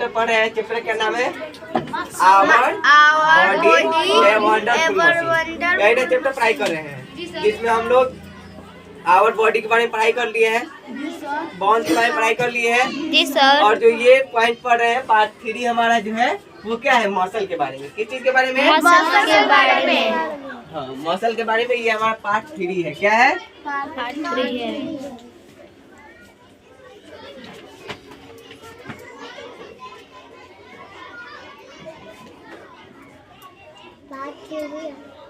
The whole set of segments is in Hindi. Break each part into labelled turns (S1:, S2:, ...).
S1: चैप्टर पढ़ रहे हैं। चैप्टर का नाम है our body a wonderful machine. यही ना चैप्टर पढ़ाई कर रहे हैं, जिसमें हम लोग आवर बॉडी के बारे में पढ़ाई कर लिए हैं, बोन्स के बारे में पढ़ाई कर लिए हैं, और जो ये पॉइंट पढ़ रहे हैं पार्ट 3 हमारा जो है वो क्या है, मसल के बारे में। किस चीज के बारे में?
S2: मसल के बारे में।
S1: हाँ, मसल के बारे में। ये हमारा पार्ट 3 है। क्या है?
S2: पार्ट 3 है।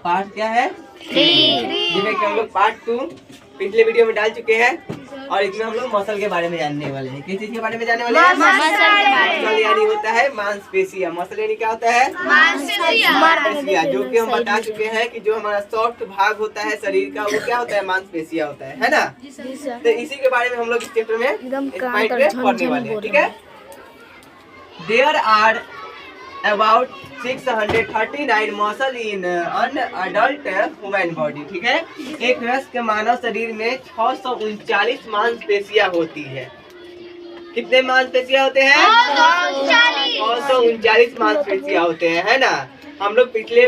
S1: पार्ट क्या है? 3। जिसमें कि हम लोग पार्ट 2 पिछले वीडियो में डाल चुके हैं, और इसमें हम लोग मसल के बारे में जानने वाले हैं। किस चीज के बारे में जानने वाले हैं? मसल यानी होता है मांसपेशियां। मसल यानी क्या होता है? मांसपेशियां। जो कि हम बता चुके हैं कि जो हमारा सॉफ्ट भाग होता है शरीर का वो क्या होता है? मांसपेशियां होता है ना। तो इसी के बारे में हम लोग इस चैप्टर में इस पॉइंट पे पढ़ने वाले हैं। ठीक है। There are about 639 muscle in an adult human body. ठीक है। एक वयस्क मानव शरीर में 639 मांसपेशियां होती है। कितने मांसपेशियां होते हैं? 639 मांसपेशियां होते हैं, है ना। हम लोग पिछले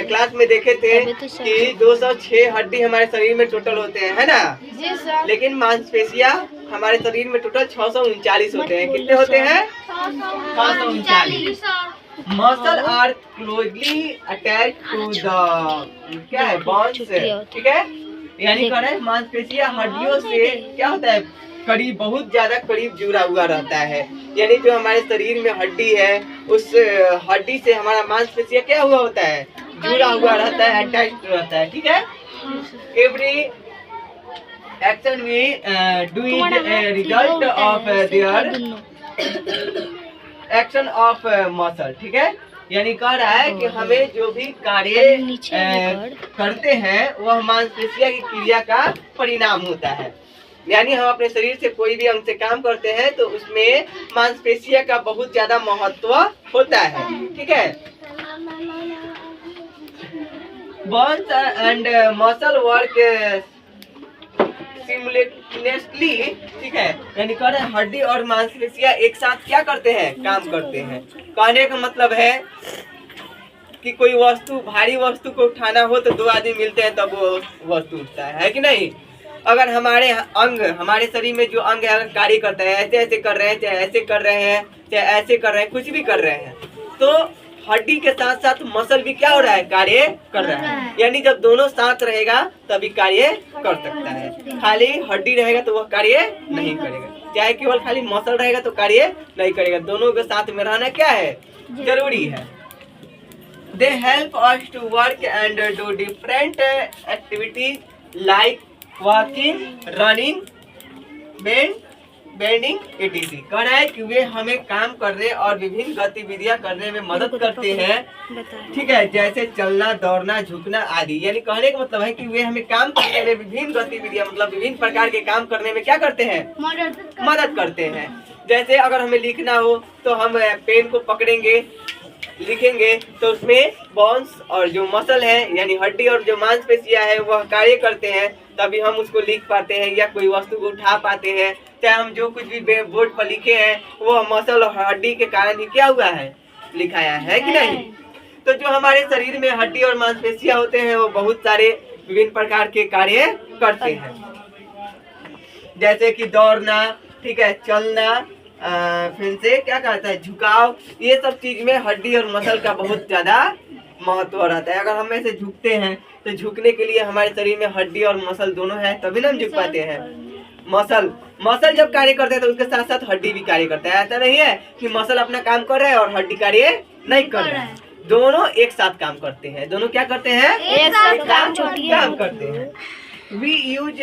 S1: क्लास में देखे थे कि 206 हड्डी हमारे शरीर में टोटल होते हैं, है ना। लेकिन मांसपेशियां हमारे शरीर में टोटल 639 होते हैं। कितने होते हैं? 639। Muscle are closely attach to the क्या है? बोन्स। ठीक है। यानी करें मांसपेशियां हड्डियों से क्या होता है? करीब, बहुत ज्यादा करीब जुड़ा हुआ रहता है। यानी जो हमारे शरीर में हड्डी है उस हड्डी से हमारा मांसपेशियां क्या हुआ होता है? जुड़ा हुआ रहता है, अटैच रहता है। ठीक है। Every action we do is a result of their action of muscle. ठीक है। यानी कह रहा है कि हमें जो भी कार्य करते हैं वह मांसपेशियां की क्रिया का परिणाम होता है। यानी हम अपने शरीर से कोई भी अंग से काम करते हैं तो उसमें मांसपेशियां का बहुत ज्यादा महत्व होता है। ठीक है। Bones and muscle work simultaneously. ठीक है। यानी कह रहे हैं हड्डी और मांसपेशियां एक साथ क्या करते हैं? काम करते हैं। कहने का मतलब है कि कोई वस्तु, भारी वस्तु को उठाना हो तो 2 आदमी मिलते हैं तब वो वस्तु उठता है कि नहीं। अगर हमारे अंग, हमारे शरीर में जो अंग है कार्य करता है, ऐसे ऐसे कर रहे हैं, चाहे ऐसे कर रहे हैं, चाहे ऐसे कर रहे हैं, कुछ भी कर रहे हैं, तो हड्डी के साथ साथ मसल भी क्या हो रहा है? कार्य कर रहा है। यानी जब दोनों साथ रहेगा तभी कार्य कर सकता है। खाली हड्डी रहेगा तो वह कार्य नहीं करेगा, चाहे केवल खाली मसल रहेगा तो कार्य नहीं करेगा। दोनों के साथ में रहना क्या है? जरूरी है। They help us to work and do different activities like walking, running, bending etc। कह रहा है कि वे हमें काम करने और विभिन्न गतिविधियां करने में मदद करते हैं। ठीक है। जैसे चलना, दौड़ना, झुकना आदि। यानी कहने का मतलब है कि वे हमें काम करने में विभिन्न गतिविधियां मतलब विभिन्न प्रकार के काम करने में क्या करते हैं? मदद करते हैं। जैसे अगर हमें लिखना हो तो हम पेन को पकड़ेंगे, लिखेंगे, तो उसमें बोन्स और जो मसल है यानी हड्डी और जो मांसपेशियां है वह कार्य करते हैं, तभी हम उसको लिख पाते हैं या कोई वस्तु को उठा पाते हैं। चाहे हम जो कुछ भी बोर्ड पर लिखे हैं वो मसल और हड्डी के कारण ही क्या हुआ है? लिखाया है कि नहीं। तो जो हमारे शरीर में हड्डी और मांसपेशियां होते हैं वो बहुत सारे विभिन्न प्रकार के कार्य करते हैं, जैसे कि दौड़ना, ठीक है, चलना, फिर से क्या कहता है, झुकाव। ये सब चीज में हड्डी और मसल का बहुत ज्यादा महत्व रहता है। अगर हम ऐसे झुकते हैं तो झुकने के लिए हमारे शरीर में हड्डी और मसल दोनों है, तभी ना हम झुक पाते हैं। मसल जब कार्य करते हैं तो उसके साथ साथ हड्डी भी कार्य करता है। ऐसा नहीं है कि मसल अपना काम कर रहा है और हड्डी कार्य नहीं कर रहा है। दोनों एक साथ काम करते हैं। दोनों क्या करते हैं? एक साथ काम करते हैं। We use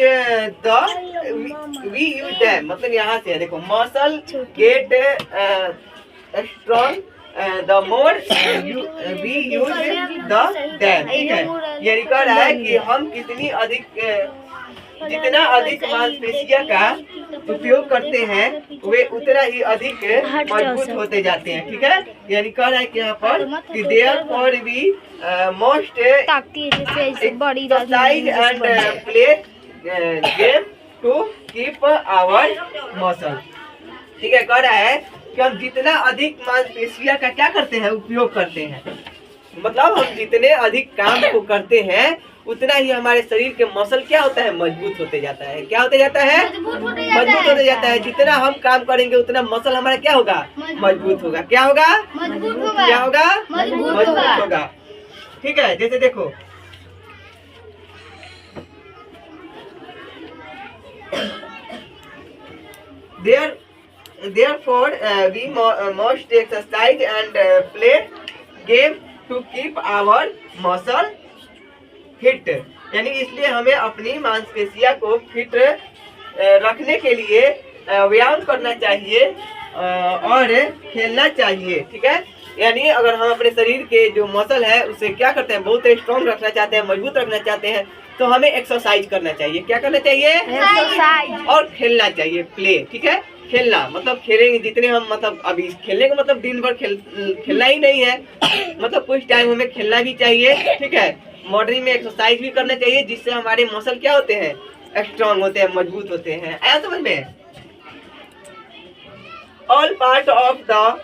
S1: them, मतलब यहाँ से देखो, muscle get strong the more we use them। ठीक है। ये कह रहा है कि हम जितना अधिक मांसपेशियां का उपयोग करते हैं वे उतना ही अधिक मजबूत होते जाते हैं। ठीक है। यानी कह रहा है कि यहाँ पर कि therefore we most exercise and play game to keep our muscle। ठीक है। कह रहा है कि हम जितना अधिक मांसपेशियां का क्या करते हैं, उपयोग करते हैं, मतलब हम जितने अधिक काम को करते हैं उतना ही हमारे शरीर के मसल क्या होता है, मजबूत होते जाता है। क्या होते जाता है, मजबूत होते जाता है। जितना हम काम करेंगे उतना मसल हमारा क्या होगा, मजबूत होगा। क्या होगा, क्या होगा, मजबूत होगा। ठीक है, जैसे देखो therefore we must exercise and play game to keep our muscle fit। यानी इसलिए हमें अपनी मांसपेशियां को फिट रखने के लिए व्यायाम करना चाहिए और खेलना चाहिए। ठीक है, यानी अगर हम अपने शरीर के जो मसल है उसे क्या करते हैं, बहुत स्ट्रॉन्ग रखना चाहते हैं, मजबूत रखना चाहते हैं, तो हमें एक्सरसाइज करना चाहिए। क्या करना चाहिए, एक्सरसाइज, और खेलना चाहिए, प्ले। ठीक है, खेलना मतलब खेलेंगे जितने हम, मतलब अभी खेलने का मतलब दिन भर खेलना ही नहीं है, मतलब कुछ टाइम हमें खेलना भी चाहिए। ठीक है, मॉर्निंग में एक्सरसाइज भी करना चाहिए जिससे हमारे मसल क्या होते हैं, स्ट्रॉन्ग होते हैं, मजबूत होते हैं। आया समझ में। All part of the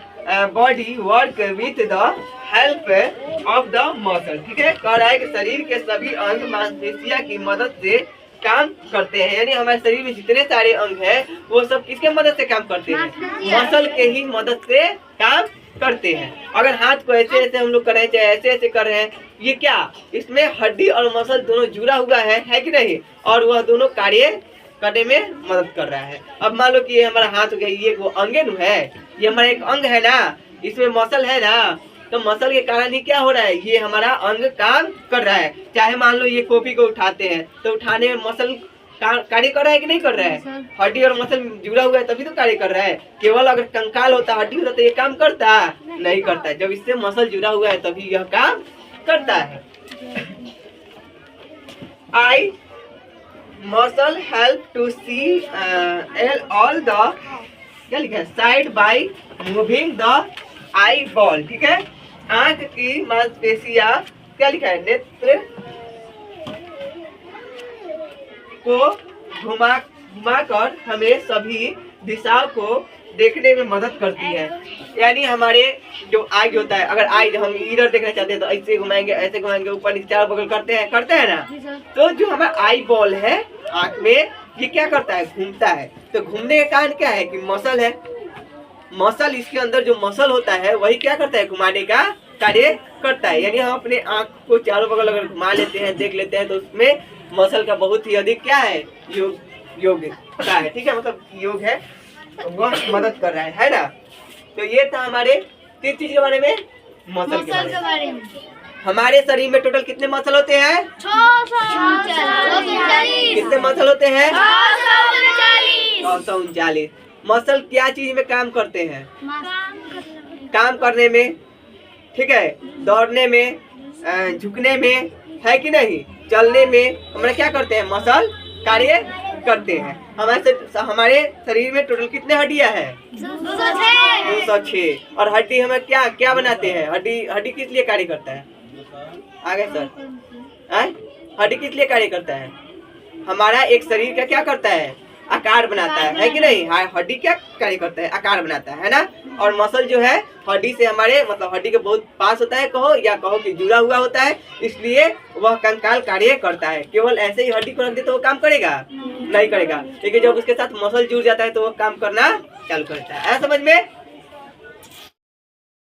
S1: body work with the help of the muscle. ठीक है, कह रहा है कि शरीर के सभी अंग मांसपेशियां की मदद से काम करते हैं। यानी हमारे शरीर में जितने सारे अंग हैं वो सब किसके मदद से काम करते हैं, मसल के ही मदद से काम करते हैं। अगर हाथ को ऐसे ऐसे हम लोग कर रहे हैं, चाहे ऐसे ऐसे कर रहे हैं, ये क्या, इसमें हड्डी और मसल दोनों जुड़ा हुआ है कि नहीं, और वह दोनों कार्य करने में मदद कर रहा है। अब मान लो कि ये हमारा हाथ हो गया, ये वो अंगे नु है, ये हमारा एक अंग है ना, इसमें मसल है ना, तो मसल के कारण ही क्या हो रहा है, ये हमारा अंग काम कर रहा है। चाहे मान लो ये कॉपी को उठाते हैं तो उठाने में मसल कार्य कर रहा है कि नहीं कर रहा है, हड्डी और मसल जुड़ा हुआ है तभी तो कार्य कर रहा है। केवल अगर कंकाल होता, हड्डी होता तो ये काम करता नहीं करता, जब इससे मसल जुड़ा हुआ है तभी यह काम करता है। Eye muscle help to see all the, क्या लिखा है, side by moving the eyeball. ठीक है, आंख की मांसपेशियां, क्या लिखा है, नेत्र को घुमाकर हमें सभी दिशाओं को देखने में मदद करती है। यानी हमारे जो आई होता है, अगर आई हम इधर देखना चाहते हैं तो ऐसे घुमाएंगे, ऐसे घुमाएंगे, ऊपर नीचे चारों बगल करते हैं ना, तो जो हमारा आई बॉल है आंख में, ये क्या करता है, घूमता है। तो घूमने का कारण क्या है कि मसल है, मसल, इसके अंदर जो मसल होता है वही क्या करता है, घुमाने का कार्य करता है। यानी हम अपने आंख को चारों बगल अगर घुमा लेते हैं, देख लेते हैं, तो उसमें मसल का बहुत ही अधिक क्या है, योग होता है। ठीक है, मतलब योग है, वह मदद कर रहा है ना। तो ये था हमारे किस चीज के बारे में, मसल के बारे में। हमारे शरीर में टोटल कितने मसल होते हैं, 639। कितने मसल होते हैं, 639। मसल क्या चीज में काम करते हैं, काम करने में, ठीक है, दौड़ने में, झुकने में, है कि नहीं, चलने में हमारे क्या करते हैं, मसल कार्य करते हैं। हमारे शरीर में टोटल कितने हड्डियां हैं, 206। और हड्डी हमें क्या क्या बनाते हैं, हड्डी किस लिए कार्य करता है, आगे सर, हड्डी किस लिए कार्य करता है, हमारा एक शरीर का क्या करता है, आकार बनाता है कि नहीं। हड्डी क्या कार्य करता है, आकार बनाता है ना। और मसल जो है हड्डी से हमारे, मतलब हड्डी के बहुत पास होता है, कहो या कहो कि जुड़ा हुआ होता है, इसलिए वह कंकाल कार्य करता है। केवल ऐसे ही हड्डी को रख दे तो वो काम करेगा, नहीं करेगा, लेकिन जब उसके साथ मसल जुड़ जाता है तो वो काम करना चालू करता है। समझ में।